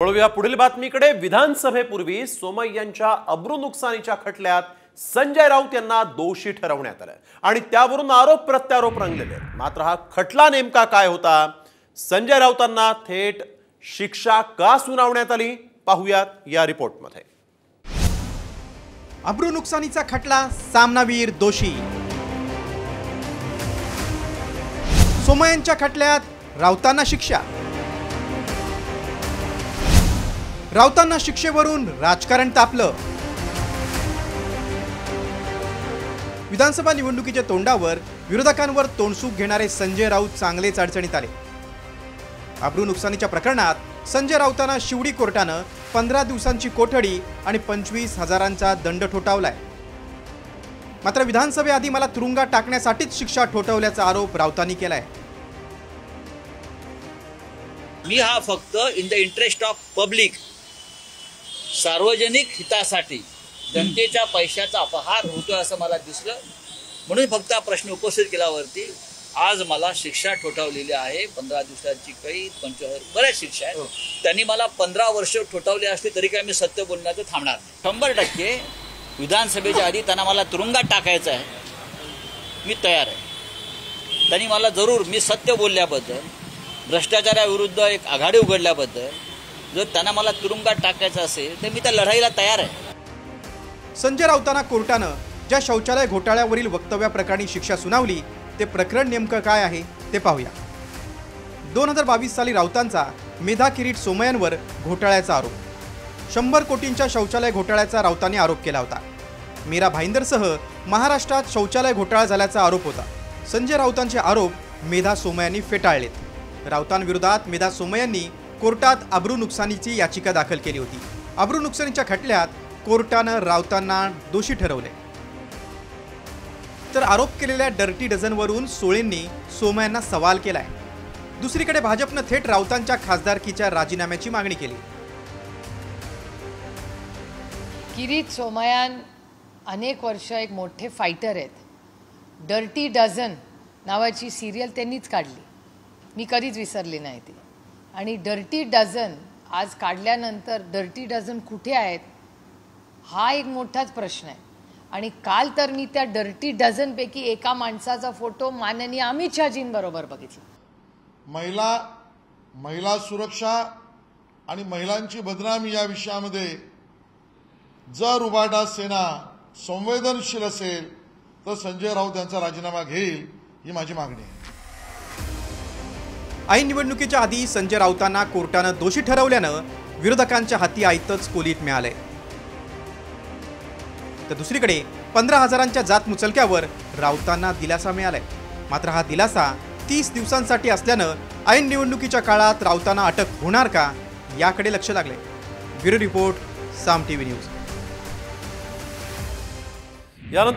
वळूया पुढील बातमीकडे। विधानसभेपूर्वी सोमय्यांच्या अब्रू नुकसानीच्या खटल्यात संजय राऊत यांना दोषी ठरवण्यात आलं आणि त्यावरून आरोप प्रत्यारोप रंगलेले। मात्र हा खटला नेमका काय होता, संजय राऊतांना थेट शिक्षा का सुनावण्यात आली, पाहूयात या रिपोर्टमध्ये। अब्रू नुकसानीचा खटला, सामनावीर दोषी। सोमय्यांच्या खटल्यात राऊतांना शिक्षा। राऊतांना शिक्षेवरून राजकारण तापलं। विधानसभा निवडणुकीच्या तोंडावर विरोधकांवर तोंडसूक घेणारे संजय राऊत चांगलेच अडचणीत आले। अब्रू नुकसानीच्या प्रकरणात संजय राऊतांना शिवडी कोर्टानं 15 दिवसांची कोठडी आणि 25,000चा दंड ठोठावलाय। मात्र विधानसभेआधी मला तुरुंगात टाकण्यासाठीच शिक्षा ठोठावल्याचा आरोप राऊतांनी केलाय। मी हा फक्त in the interest of public, सार्वजनिक हितासाठी जनतेच्या पैशाचा अपहार होतोय असं मला दिसलं, म्हणून फक्त हा प्रश्न उपस्थित केल्यावरती आज मला शिक्षा ठोठावलेली आहे। 15 दिवसांची कैद, 25,000 बऱ्याच शिक्षा आहेत। त्यांनी मला 15 वर्ष ठोठावली असली तरी काय मी सत्य बोलण्याचं थांबणार नाही। 100% विधानसभेच्या आधी त्यांना मला तुरुंगात टाकायचं आहे, मी तयार आहे। त्यांनी मला जरूर, मी सत्य बोलल्याबद्दल, भ्रष्टाचाराविरुद्ध एक आघाडी उघडल्याबद्दल जर त्यांना मला तुरुंगात टाकायचं असेल तर मी त्या लढाईला तयार आहे। संजय राऊतांना कोर्टानं ज्या शौचालय घोटाळ्यावरील वक्तव्याप्रकरणी शिक्षा सुनावली ते प्रकरण नेमकं काय आहे ते पाहूया। 2022 साली राऊतांचा मेधा किरीट सोमय्यांवर घोटाळ्याचा आरोप, 100 कोटींच्या शौचालय घोटाळ्याचा राऊतांनी आरोप केला होता। मीरा भाईंदरसह महाराष्ट्रात शौचालय घोटाळा झाल्याचा आरोप होता। संजय राऊतांचे आरोप मेधा सोमय्यांनी फेटाळलेत। राऊतांविरोधात मेधा सोमय्यांनी कोर्टात अब्रू नुकसानीची याचिका दाखल केली होती। अब्रू नुकसानीच्या खटल्यात कोर्टानं राऊतांना दोषी ठरवले, तर आरोप केलेल्या डर्टी डझनवरून सोळेंनी सोमय्यांना सवाल केलाय। दुसरीकडे भाजपनं थेट राऊतांच्या खासदारकीच्या राजीनाम्याची मागणी केली। किरीट सोमय्यान अनेक वर्ष एक मोठे फायटर आहेत। डर्टी डझन नावाची सिरियल त्यांनीच काढली, मी कधीच विसरली नाही ती। आणि डर्टी डझन आज काढल्यानंतर डर्टी डझन कुठे आहेत हा एक मोठाच प्रश्न आहे। आणि काल तर मी त्या डर्टी डझनपैकी एका माणसाचा फोटो माननीय अमित शहाजींबरोबर बघितला। महिला सुरक्षा आणि महिलांची बदनामी या विषयामध्ये जर उबाटा सेना संवेदनशील असेल तर संजय राऊत यांचा राजीनामा घेईल, ही माझी मागणी आहे। ऐन निवडणुकीच्या आधी संजय राऊतांना कोर्टानं दोषी ठरवल्यानं विरोधकांच्या हाती आयतच कोलीत मिळालंय। तर दुसरीकडे 15,000च्या जात मुचलक्यावर राऊतांना दिलासा मिळालाय। मात्र हा दिलासा 30 दिवसांसाठी असल्यानं ऐन निवडणुकीच्या काळात राऊतांना अटक होणार का याकडे लक्ष लागले। ब्युरो रिपोर्ट, साम टीव्ही न्यूज। यानंतर